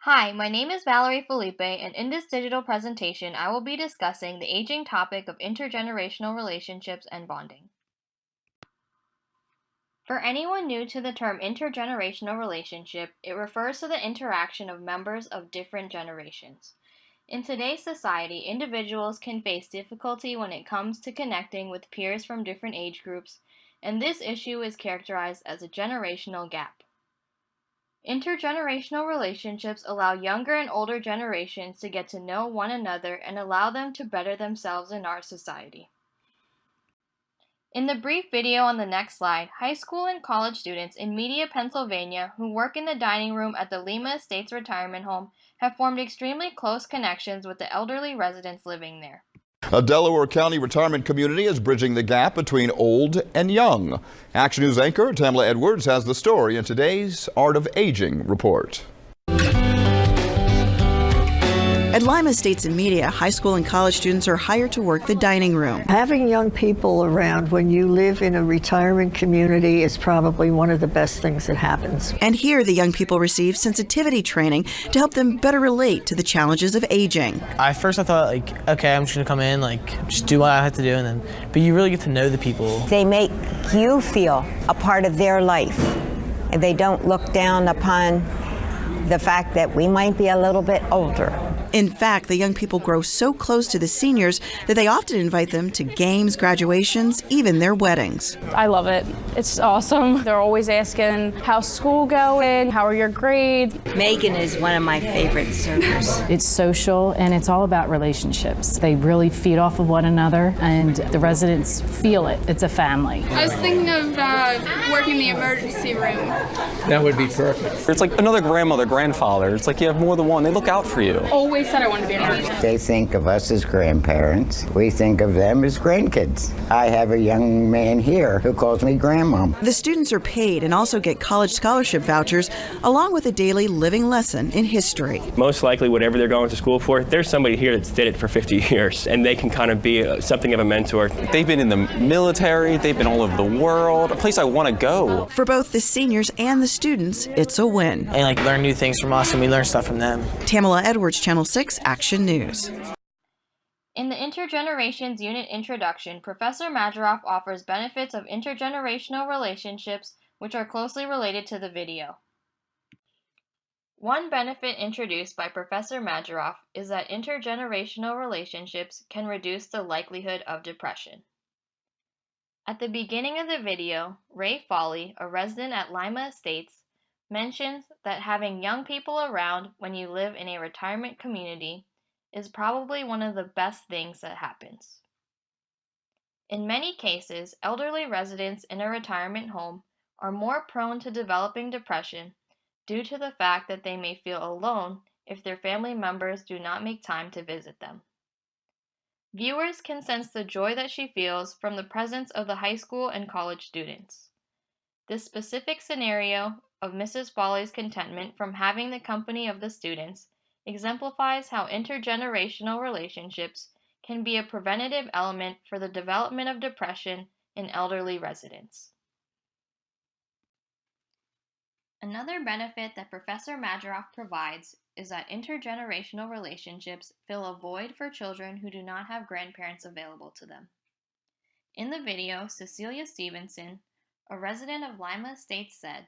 Hi, my name is Valerie Felipe, and in this digital presentation, I will be discussing the aging topic of intergenerational relationships and bonding. For anyone new to the term intergenerational relationship, it refers to the interaction of members of different generations. In today's society, individuals can face difficulty when it comes to connecting with peers from different age groups, and this issue is characterized as a generational gap. Intergenerational relationships allow younger and older generations to get to know one another and allow them to better themselves in our society. In the brief video on the next slide, high school and college students in Media, Pennsylvania, who work in the dining room at the Lima Estates Retirement Home, have formed extremely close connections with the elderly residents living there. A Delaware County retirement community is bridging the gap between old and young. Action News anchor Tamla Edwards has the story in today's Art of Aging report. At Lima Estates and Media, high school and college students are hired to work the dining room. Having young people around when you live in a retirement community is probably one of the best things that happens. And here, the young people receive sensitivity training to help them better relate to the challenges of aging. I thought, okay, I'm just gonna come in, just do what I have to do, but you really get to know the people. They make you feel a part of their life, and they don't look down upon the fact that we might be a little bit older. In fact, the young people grow so close to the seniors that they often invite them to games, graduations, even their weddings. I love it. It's awesome. They're always asking, how's school going? How are your grades? Megan is one of my favorite servers. It's social and it's all about relationships. They really feed off of one another and the residents feel it. It's a family. I was thinking of working in the emergency room. That would be perfect. It's like another grandmother, grandfather. It's like you have more than one. They look out for you. Always said I wanted to be a nurse. They think of us as grandparents. We think of them as grandkids. I have a young man here who calls me grandmom. The students are paid and also get college scholarship vouchers, along with a daily living lesson in history. Most likely, whatever they're going to school for, there's somebody here that's did it for 50 years, and they can kind of be something of a mentor. They've been in the military, they've been all over the world, a place I want to go. For both the seniors and the students, it's a win. And learn new things from us, and we learn stuff from them. Tamla Edwards, Channel 6 Action News. In the Intergenerations Unit Introduction, Professor Majeroff offers benefits of intergenerational relationships which are closely related to the video. One benefit introduced by Professor Majeroff is that intergenerational relationships can reduce the likelihood of depression. At the beginning of the video, Ray Foley, a resident at Lima Estates, mentions that having young people around when you live in a retirement community is probably one of the best things that happens. In many cases, elderly residents in a retirement home are more prone to developing depression due to the fact that they may feel alone if their family members do not make time to visit them. Viewers can sense the joy that she feels from the presence of the high school and college students. This specific scenario of Mrs. Foley's contentment from having the company of the students exemplifies how intergenerational relationships can be a preventative element for the development of depression in elderly residents. Another benefit that Professor Majeroff provides is that intergenerational relationships fill a void for children who do not have grandparents available to them. In the video, Cecilia Stevenson, a resident of Lima Estates, said,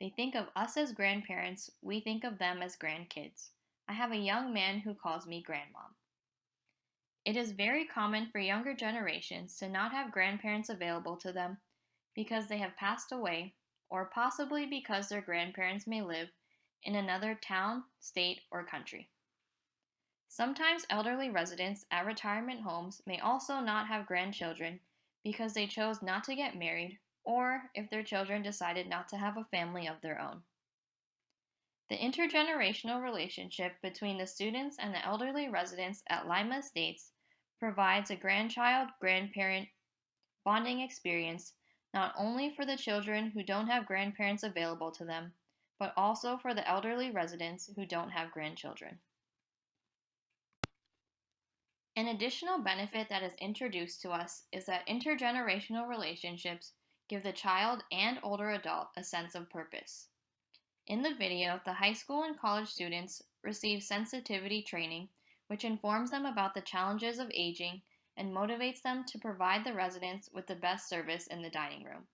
"They think of us as grandparents, we think of them as grandkids. I have a young man who calls me grandmom." It is very common for younger generations to not have grandparents available to them because they have passed away, or possibly because their grandparents may live in another town, state, or country. Sometimes elderly residents at retirement homes may also not have grandchildren because they chose not to get married, or if their children decided not to have a family of their own. The intergenerational relationship between the students and the elderly residents at Lima Estates provides a grandchild-grandparent bonding experience not only for the children who don't have grandparents available to them, but also for the elderly residents who don't have grandchildren. An additional benefit that is introduced to us is that intergenerational relationships give the child and older adult a sense of purpose. In the video, the high school and college students receive sensitivity training, which informs them about the challenges of aging and motivates them to provide the residents with the best service in the dining room.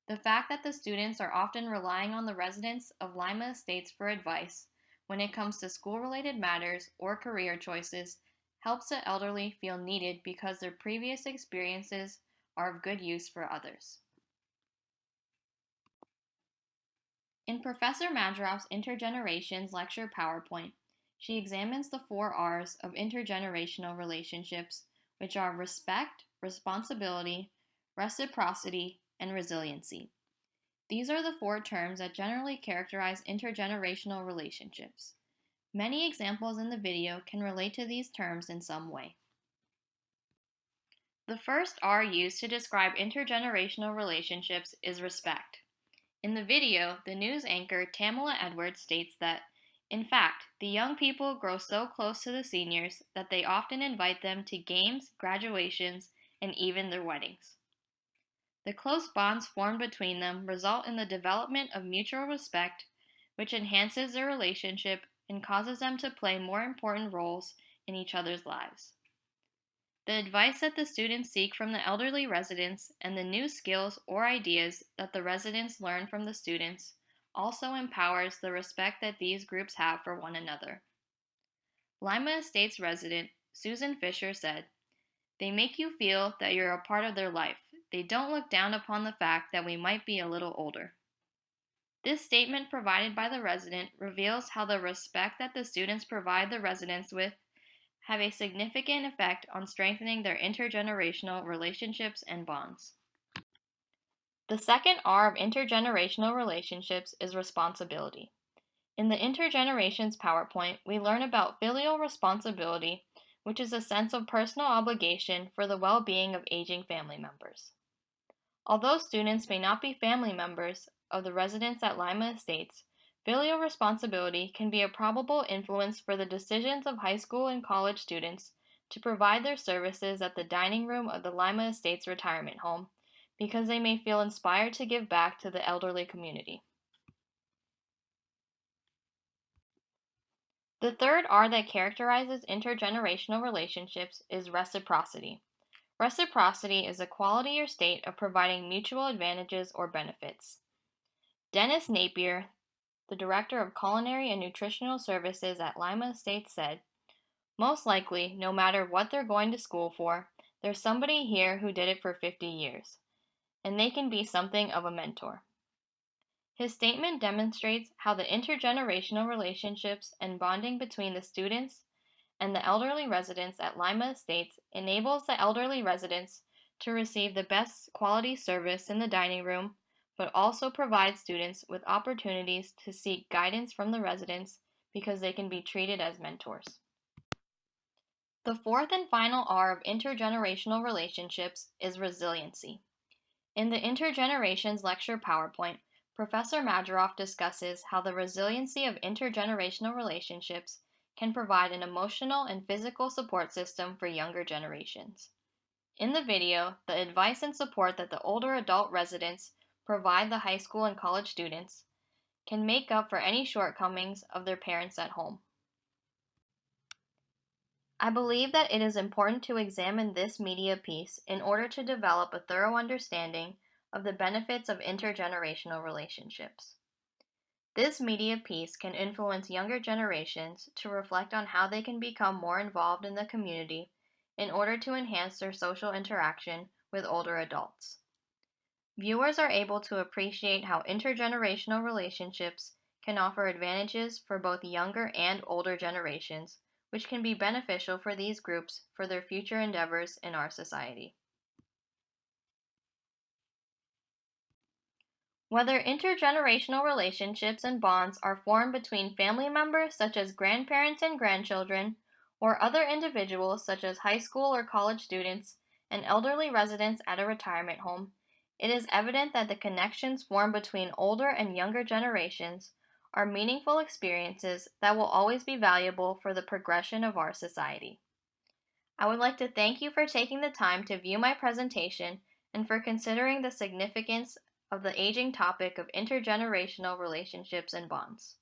The fact that the students are often relying on the residents of Lima Estates for advice when it comes to school-related matters or career choices helps the elderly feel needed because their previous experiences are of good use for others. In Professor Madroff's Intergenerations lecture PowerPoint, she examines the 4 R's of intergenerational relationships, which are respect, responsibility, reciprocity, and resiliency. These are the 4 terms that generally characterize intergenerational relationships. Many examples in the video can relate to these terms in some way. The first R used to describe intergenerational relationships is respect. In the video, the news anchor Tamala Edwards states that, in fact, the young people grow so close to the seniors that they often invite them to games, graduations, and even their weddings. The close bonds formed between them result in the development of mutual respect, which enhances their relationship and causes them to play more important roles in each other's lives. The advice that the students seek from the elderly residents and the new skills or ideas that the residents learn from the students also empowers the respect that these groups have for one another. Lima Estates resident Susan Fisher said, "They make you feel that you're a part of their life. They don't look down upon the fact that we might be a little older." This statement provided by the resident reveals how the respect that the students provide the residents with have a significant effect on strengthening their intergenerational relationships and bonds. The second R of intergenerational relationships is responsibility. In the Intergenerations PowerPoint, we learn about filial responsibility, which is a sense of personal obligation for the well-being of aging family members. Although students may not be family members of the residents at Lima Estates, filial responsibility can be a probable influence for the decisions of high school and college students to provide their services at the dining room of the Lima Estates retirement home because they may feel inspired to give back to the elderly community. The third R that characterizes intergenerational relationships is reciprocity. Reciprocity is a quality or state of providing mutual advantages or benefits. Dennis Napier, the Director of Culinary and Nutritional Services at Lima Estates, said, "Most likely, no matter what they're going to school for, there's somebody here who did it for 50 years, and they can be something of a mentor." His statement demonstrates how the intergenerational relationships and bonding between the students and the elderly residents at Lima Estates enables the elderly residents to receive the best quality service in the dining room, but also provides students with opportunities to seek guidance from the residents because they can be treated as mentors. The fourth and final R of intergenerational relationships is resiliency. In the Intergenerations lecture PowerPoint, Professor Madroff discusses how the resiliency of intergenerational relationships can provide an emotional and physical support system for younger generations. In the video, the advice and support that the older adult residents provide the high school and college students can make up for any shortcomings of their parents at home. I believe that it is important to examine this media piece in order to develop a thorough understanding of the benefits of intergenerational relationships. This media piece can influence younger generations to reflect on how they can become more involved in the community in order to enhance their social interaction with older adults. Viewers are able to appreciate how intergenerational relationships can offer advantages for both younger and older generations, which can be beneficial for these groups for their future endeavors in our society. Whether intergenerational relationships and bonds are formed between family members such as grandparents and grandchildren, or other individuals such as high school or college students and elderly residents at a retirement home, it is evident that the connections formed between older and younger generations are meaningful experiences that will always be valuable for the progression of our society. I would like to thank you for taking the time to view my presentation and for considering the significance of the aging topic of intergenerational relationships and bonds.